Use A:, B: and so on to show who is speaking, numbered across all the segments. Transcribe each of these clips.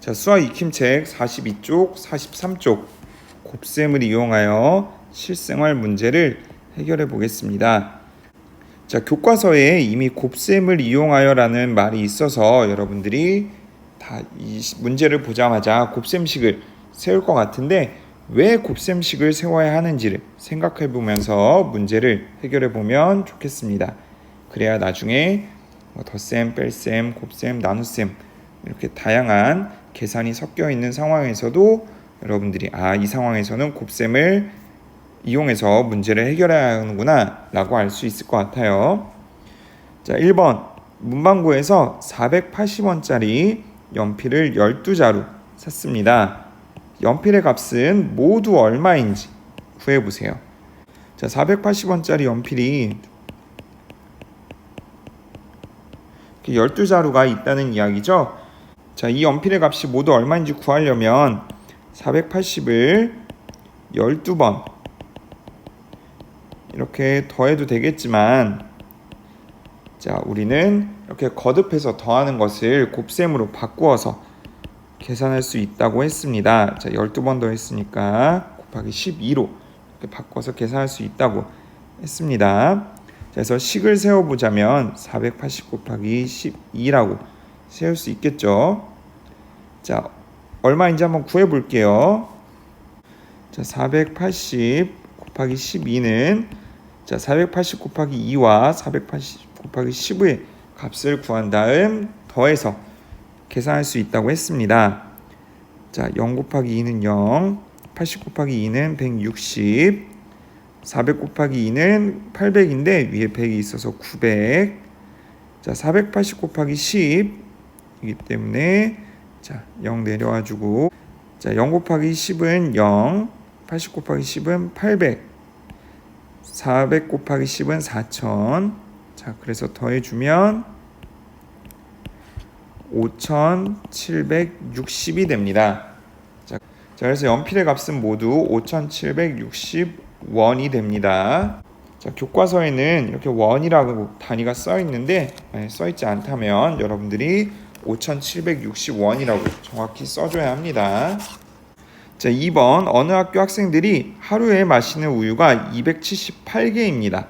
A: 자, 수학 익힘책 42쪽, 43쪽 곱셈을 이용하여 실생활 문제를 해결해 보겠습니다. 자, 교과서에 이미 곱셈을 이용하여라는 말이 있어서 여러분들이 다 이 문제를 보자마자 곱셈식을 세울 것 같은데 왜 곱셈식을 세워야 하는지를 생각해 보면서 문제를 해결해 보면 좋겠습니다. 그래야 나중에 덧셈, 뺄셈, 곱셈, 나눗셈 이렇게 다양한 계산이 섞여 있는 상황에서도 여러분들이 이 상황에서는 곱셈을 이용해서 문제를 해결해야 하는구나 라고 알 수 있을 것 같아요. 자, 1번 문방구에서 480원짜리 연필을 12자루 샀습니다. 연필의 값은 모두 얼마인지 구해보세요. 자, 480원짜리 연필이 12자루가 있다는 이야기죠. 자, 이 연필의 값이 모두 얼마인지 구하려면 480을 12번 이렇게 더해도 되겠지만, 자, 우리는 이렇게 거듭해서 더하는 것을 곱셈으로 바꾸어서 계산할 수 있다고 했습니다. 자, 12번 더했으니까 곱하기 12로 이렇게 바꿔서 계산할 수 있다고 했습니다. 그래서 식을 세워보자면 480 곱하기 12라고 세울 수 있겠죠. 자, 얼마인지 한번 구해볼게요. 자, 480 곱하기 12는 자, 480 곱하기 2와 480 곱하기 10의 값을 구한 다음 더해서 계산할 수 있다고 했습니다. 자, 0 곱하기 2는 0, 80 곱하기 2는 160, 400 곱하기 2는 800인데 위에 100이 있어서 900. 자, 480 곱하기 10이기 때문에 자, 0 내려와주고, 자, 0 곱하기 10은 0, 80 곱하기 10은 800, 400 곱하기 10은 4000. 자, 그래서 더해주면 5760이 됩니다. 자, 그래서 연필의 값은 모두 5760원이 됩니다. 자, 교과서에는 이렇게 원이라고 단위가 써 있는데 써 있지 않다면 여러분들이 5760원이라고 정확히 써줘야 합니다. 자, 2번 어느 학교 학생들이 하루에 마시는 우유가 278개입니다.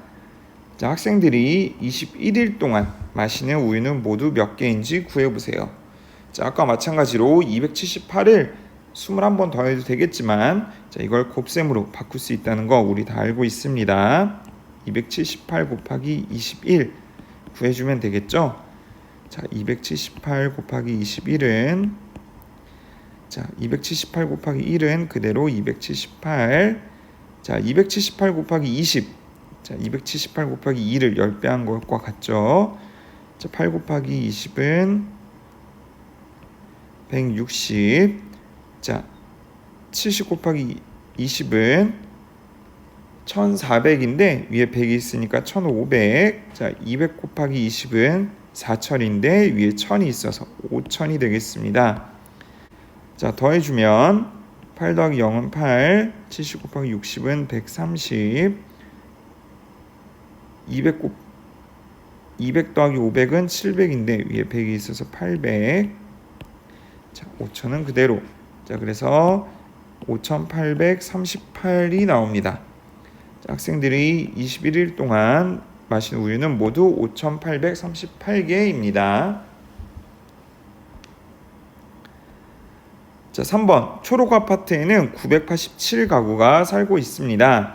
A: 자, 학생들이 21일 동안 마시는 우유는 모두 몇 개인지 구해보세요. 자, 아까 마찬가지로 278을 21번 더해도 되겠지만, 자, 이걸 곱셈으로 바꿀 수 있다는 거 우리 다 알고 있습니다. 278 곱하기 21 구해주면 되겠죠. 자, 278 곱하기 21은 자, 278 곱하기 1은 그대로 278. 자, 278 곱하기 20. 자, 278 곱하기 2를 10배 한 것과 같죠. 자, 8 곱하기 20은 160. 자, 70 곱하기 20은 1400인데 위에 100이 있으니까 1500. 자, 200 곱하기 20은 4000인데 위에 1000이 있어서 5000이 되겠습니다. 자, 더해주면 8 더하기 0은 8, 70 곱하기 60은 130, 200 더하기 500은 700인데 위에 100이 있어서 800. 자, 5000은 그대로. 자, 그래서 5838이 나옵니다. 자, 학생들이 21일 동안 마신 우유는 모두 5838개입니다. 자, 3번 초록 아파트에는 987가구가 살고 있습니다.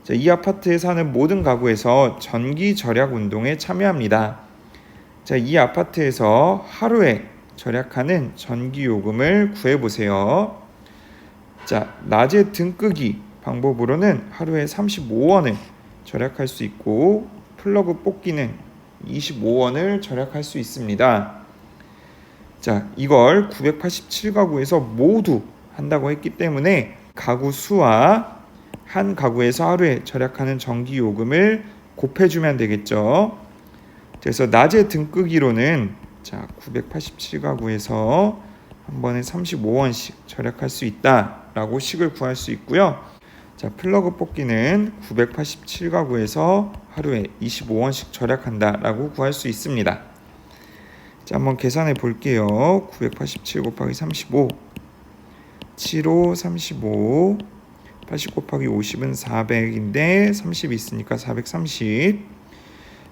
A: 자, 이 아파트에 사는 모든 가구에서 전기 절약 운동에 참여합니다. 자, 이 아파트에서 하루에 절약하는 전기 요금을 구해보세요. 자, 낮에 등 끄기 방법으로는 하루에 35원을 절약할 수 있고 플러그 뽑기는 25원을 절약할 수 있습니다. 자, 이걸 987가구에서 모두 한다고 했기 때문에 가구 수와 한 가구에서 하루에 절약하는 전기 요금을 곱해주면 되겠죠. 그래서 낮에 등 끄기로는 자, 987가구에서 한 번에 35원씩 절약할 수 있다라고 식을 구할 수 있고요. 자, 플러그 뽑기는 987가구에서 하루에 25원씩 절약한다라고 구할 수 있습니다. 자, 한번 계산해 볼게요. 987 곱하기 35 75 35 80 곱하기 50은 400인데 30 있으니까 430.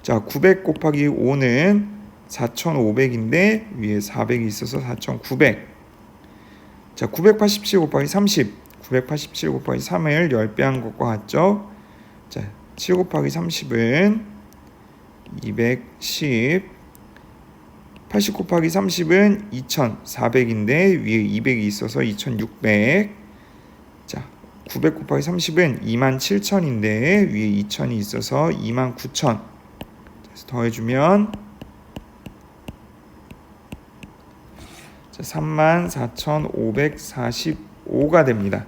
A: 자, 900 곱하기 5는 4500인데 위에 400이 있어서 4900. 자, 987 곱하기 30 987 곱하기 3을 10배 한 것과 같죠? 자, 7 곱하기 30은 210. 80 곱하기 30은 2400인데 위에 200이 있어서 2600. 자, 900 곱하기 30은 27000인데 위에 2000이 있어서 29000. 그래서 더해주면 34,545가 됩니다.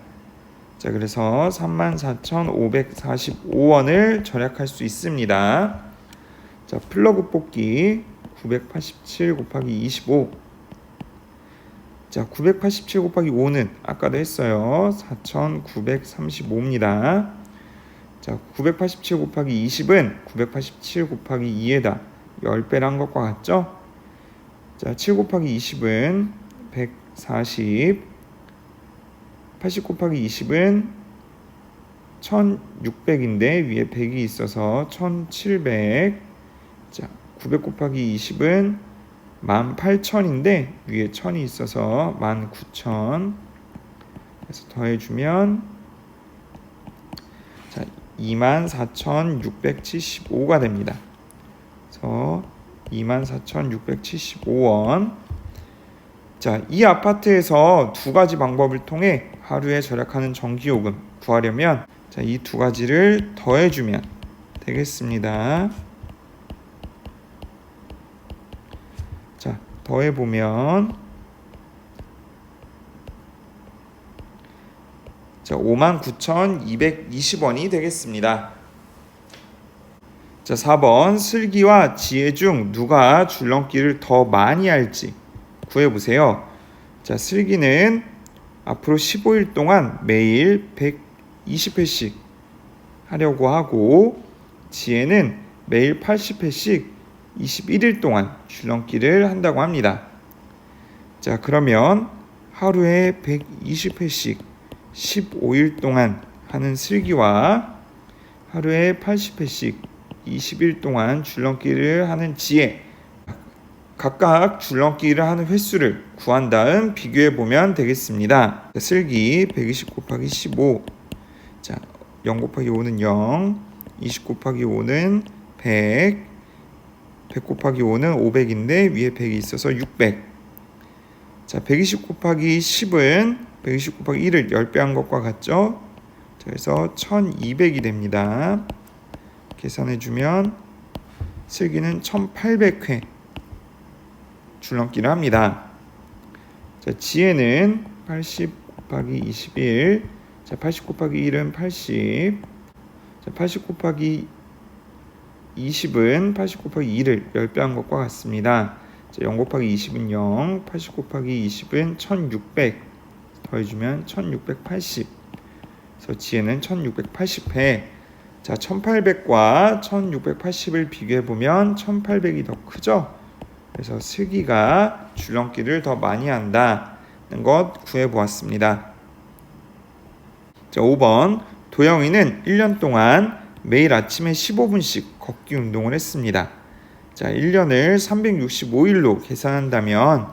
A: 자, 그래서 34,545원을 절약할 수 있습니다. 자, 플러그 뽑기 987 곱하기 25. 자, 987 곱하기 5는 아까도 했어요. 4,935입니다. 자, 987 곱하기 20은 987 곱하기 2에다 10배를 한 것과 같죠? 자, 7 곱하기 20은 140. 80 곱하기 20은 1600인데 위에 100이 있어서 1700. 자, 900 곱하기 20은 18000인데 위에 1000이 있어서 19000. 그래서 더해주면 자, 24,675가 됩니다. 그래서 24,675원. 자, 이 아파트에서 두 가지 방법을 통해 하루에 절약하는 전기요금 구하려면 자, 이 두 가지를 더해주면 되겠습니다. 자, 더해보면 자, 59,220원이 되겠습니다. 자, 4번 슬기와 지혜 중 누가 줄넘기를 더 많이 할지 구해보세요. 자, 슬기는 앞으로 15일 동안 매일 120회씩 하려고 하고 지혜는 매일 80회씩 21일 동안 줄넘기를 한다고 합니다. 자, 그러면 하루에 120회씩 15일 동안 하는 슬기와 하루에 80회씩 20일 동안 줄넘기를 하는 지혜, 각각 줄넘기를 하는 횟수를 구한 다음 비교해 보면 되겠습니다. 자, 슬기 120 곱하기 15. 자, 0 곱하기 5는 0. 20 곱하기 5는 100. 100 곱하기 5는 500인데 위에 100이 있어서 600. 자, 120 곱하기 10은 120 곱하기 1을 10배 한 것과 같죠? 자, 그래서 1200이 됩니다. 계산해 주면 슬기는 1800회 줄넘기를 합니다. 자, 지혜는 80 곱하기 21. 자, 80 곱하기 1은 80. 자, 80 곱하기 20은 80 곱하기 2를 10배 한 것과 같습니다. 자, 0 곱하기 20은 0. 80 곱하기 20은 1600. 더해주면 1680. 그래서 지혜는 1680회. 자, 1800과 1680을 비교해보면 1800이 더 크죠? 그래서 슬기가 줄넘기를 더 많이 한다는 것 구해보았습니다. 자, 5번 도영이는 1년 동안 매일 아침에 15분씩 걷기 운동을 했습니다. 자, 1년을 365일로 계산한다면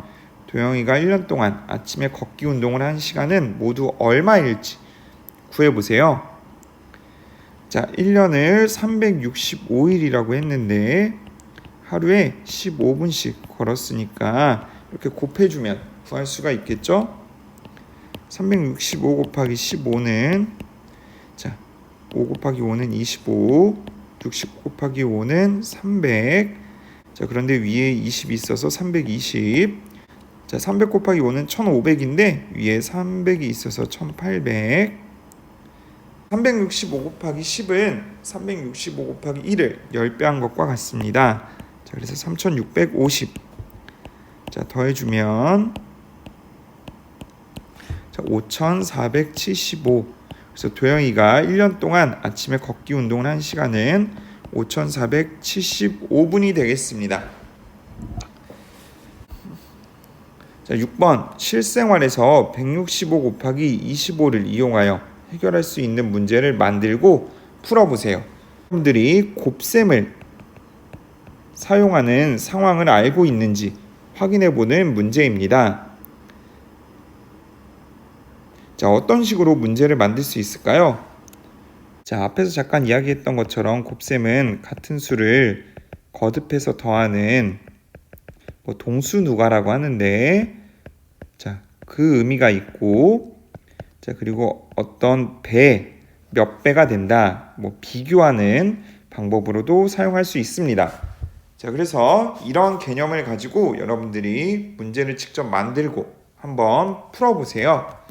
A: 도영이가 1년 동안 아침에 걷기 운동을 한 시간은 모두 얼마일지 구해보세요. 자, 1년을 365일이라고 했는데 하루에 15분씩 걸었으니까 이렇게 곱해주면 구할 수가 있겠죠? 365 곱하기 15는 자, 5 곱하기 5는 25, 60 곱하기 5는 300. 자, 그런데 위에 20이 있어서 320. 자, 300 곱하기 5는 1500인데 위에 300이 있어서 1800. 365 곱하기 10은 365 곱하기 1을 10배 한 것과 같습니다. 자, 그래서 3650. 자, 더해주면 자, 5475. 그래서 도영이가 1년 동안 아침에 걷기 운동을 한 시간은 5475분이 되겠습니다. 자, 6번 실생활에서 165 곱하기 25를 이용하여 해결할 수 있는 문제를 만들고 풀어보세요. 여러분들이 곱셈을 사용하는 상황을 알고 있는지 확인해보는 문제입니다. 자, 어떤 식으로 문제를 만들 수 있을까요? 자, 앞에서 잠깐 이야기했던 것처럼 곱셈은 같은 수를 거듭해서 더하는 동수누가라고 하는데, 자, 그 의미가 있고, 자, 그리고 어떤 몇 배가 된다, 비교하는 방법으로도 사용할 수 있습니다. 자, 그래서 이런 개념을 가지고 여러분들이 문제를 직접 만들고 한번 풀어보세요.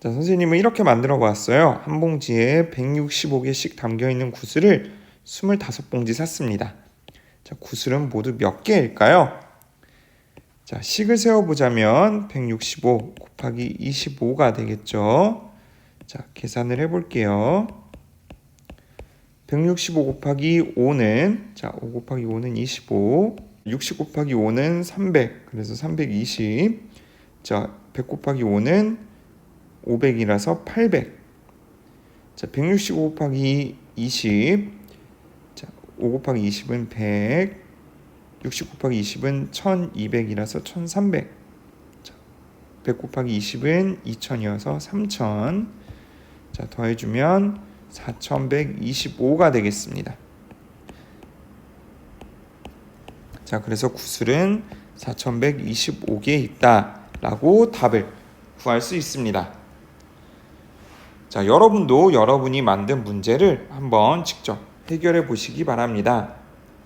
A: 자, 선생님은 이렇게 만들어 봤어요. 한 봉지에 165개씩 담겨있는 구슬을 25봉지 샀습니다. 자, 구슬은 모두 몇 개일까요? 자, 식을 세워보자면 165 곱하기 25가 되겠죠. 자, 계산을 해볼게요. 165 곱하기 5는, 자, 5 곱하기 5는 25, 60 곱하기 5는 300, 그래서 320, 자, 100 곱하기 5는 500이라서 800. 자, 165 곱하기 20. 자, 5 곱하기 20은 100. 60 곱하기 20은 1200이라서 1300. 자, 100 곱하기 20은 2000이어서 3000. 자, 더해주면 4125가 되겠습니다. 자, 그래서 구슬은 4125개 있다라고 답을 구할 수 있습니다. 자, 여러분도 여러분이 만든 문제를 한번 직접 해결해 보시기 바랍니다.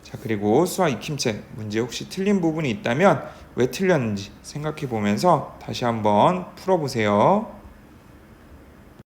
A: 자, 그리고 수학 익힘책 문제 혹시 틀린 부분이 있다면 왜 틀렸는지 생각해 보면서 다시 한번 풀어보세요.